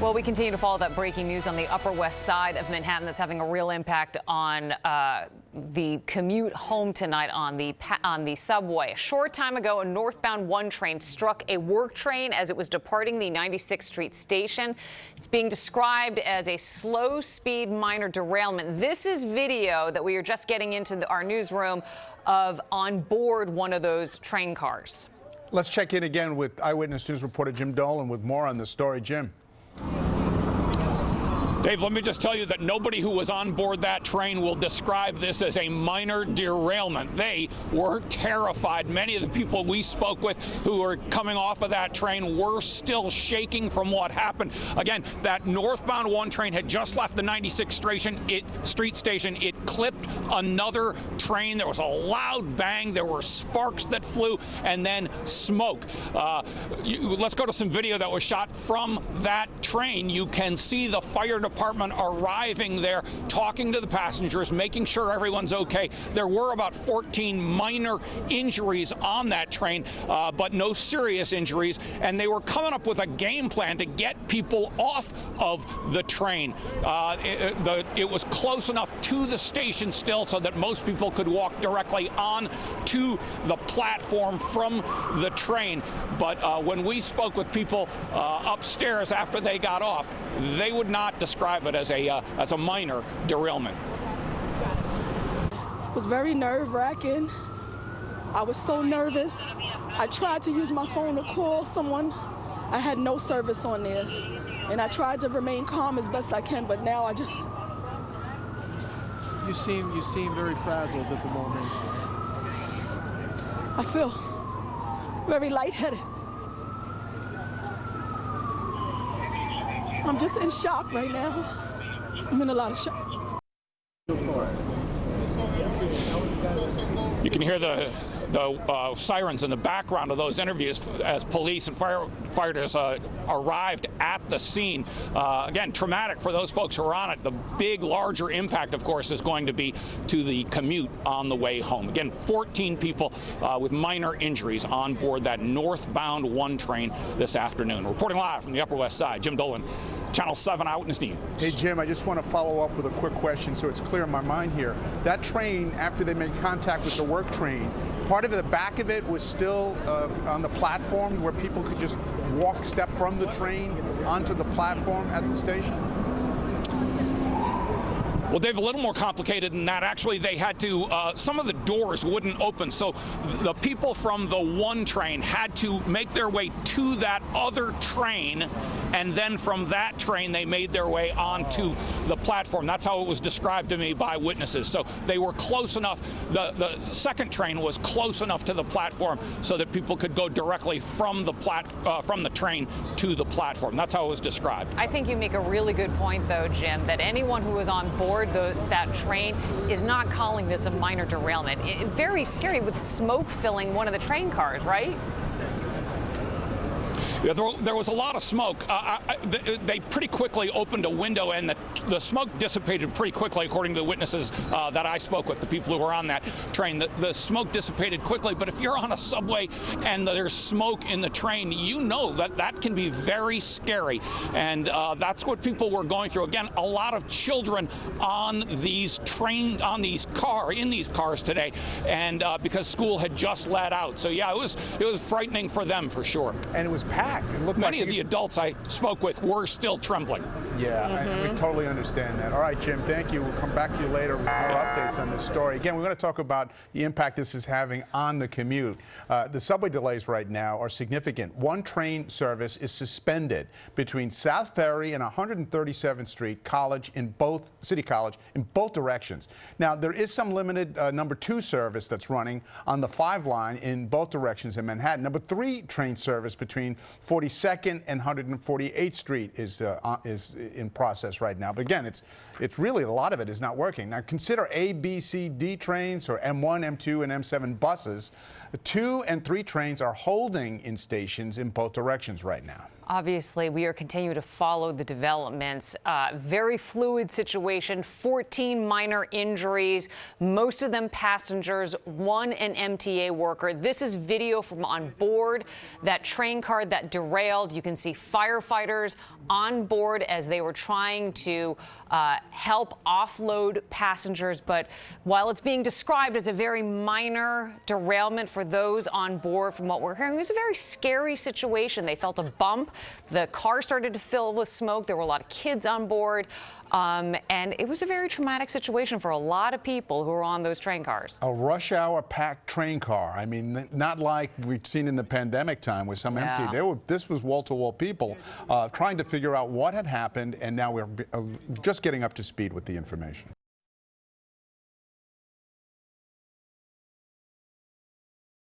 Well, we continue to follow that breaking news on the Upper West Side of Manhattan that's having a real impact on the commute home tonight on the subway. A short time ago, a northbound 1 train struck a work train as it was departing the 96th Street station. It's being described as a slow-speed minor derailment. This is video that we are just getting into our newsroom of on board one of those train cars. Let's check in again with Eyewitness News reporter Jim Dolan with more on the story. Jim. Dave, let me just tell you that nobody who was on board that train will describe this as a minor derailment. They were terrified. Many of the people we spoke with who were coming off of that train were still shaking from what happened. Again, that northbound 1 train had just left the 96th Street station. It clipped another train. There was a loud bang. There were sparks that flew and then smoke. Let's go to some video that was shot from that train. You can see the fire department arriving there, talking to the passengers, making sure everyone's okay. There were about 14 minor injuries on that train, but no serious injuries, and they were coming up with a game plan to get people off of the train. It was close enough to the station still so that most people could walk directly on to the platform from the train. But when we spoke with people upstairs after they got off, they would not describe it as a minor derailment. It was very nerve-wracking. I was so nervous. I tried to use my phone to call someone. I had no service on there. And I tried to remain calm as best I can, but now I just... You seem very frazzled at the moment. I feel very lightheaded. I'm just in shock right now. I'm in a lot of shock. You can hear the sirens in the background of those interviews as police and firefighters arrived at the scene. Again, traumatic for those folks who are on it. The big, larger impact, of course, is going to be to the commute on the way home. Again, 14 people with minor injuries on board that northbound 1 train this afternoon. Reporting live from the Upper West Side, Jim Dolan, Channel 7 Eyewitness News. Hey, Jim, I just want to follow up with a quick question so it's clear in my mind here. That train, after they made contact with the work train, part of the back of it was still on the platform where people could just step from the train onto the platform at the station? Well, Dave, a little more complicated than that. Actually, they had to, some of the doors wouldn't open, so the people from the 1 train had to make their way to that other train, and then from that train, they made their way onto the platform. That's how it was described to me by witnesses. So they were close enough, the 2nd train was close enough to the platform so that people could go directly from the train to the platform. That's how it was described. I think you make a really good point, though, Jim, that anyone who was on board that train is not calling this a minor derailment. Very scary with smoke filling one of the train cars, right? Yeah, there was a lot of smoke. They pretty quickly opened a window, and the smoke dissipated pretty quickly, according to the witnesses that I spoke with, the people who were on that train. The smoke dissipated quickly, but if you're on a subway and there's smoke in the train, you know that can be very scary, and that's what people were going through. Again, a lot of children on these in these cars today, and because school had just let out. So yeah, it was frightening for them for sure. And it was packed. Many of the adults I spoke with were still trembling. Yeah, we totally understand that. All right, Jim, thank you. We'll come back to you later with more updates on this story. Again, we're going to talk about the impact this is having on the commute. The subway delays right now are significant. 1 train service is suspended between South Ferry and 137th Street City College in both directions. Now, there is some limited number 2 service that's running on the 5 line in both directions in Manhattan. Number 3 train service between 42nd and 148th Street is in process right now. But again, it's really a lot of it is not working. Now consider A, B, C, D trains or M1, M2, and M7 buses. 2 and 3 trains are holding in stations in both directions right now. Obviously, we are continuing to follow the developments. Very fluid situation, 14 minor injuries, most of them passengers, one an MTA worker. This is video from on board that train car that derailed. You can see firefighters on board as they were trying to help offload passengers. But while it's being described as a very minor derailment for those on board, from what we're hearing, it was a very scary situation. They felt a bump. The car started to fill with smoke. There were a lot of kids on board. And it was a very traumatic situation for a lot of people who were on those train cars. A rush hour packed train car. I mean, not like we'd seen in the pandemic time with some empty. This was wall-to-wall people trying to figure out what had happened, and now we're just getting up to speed with the information.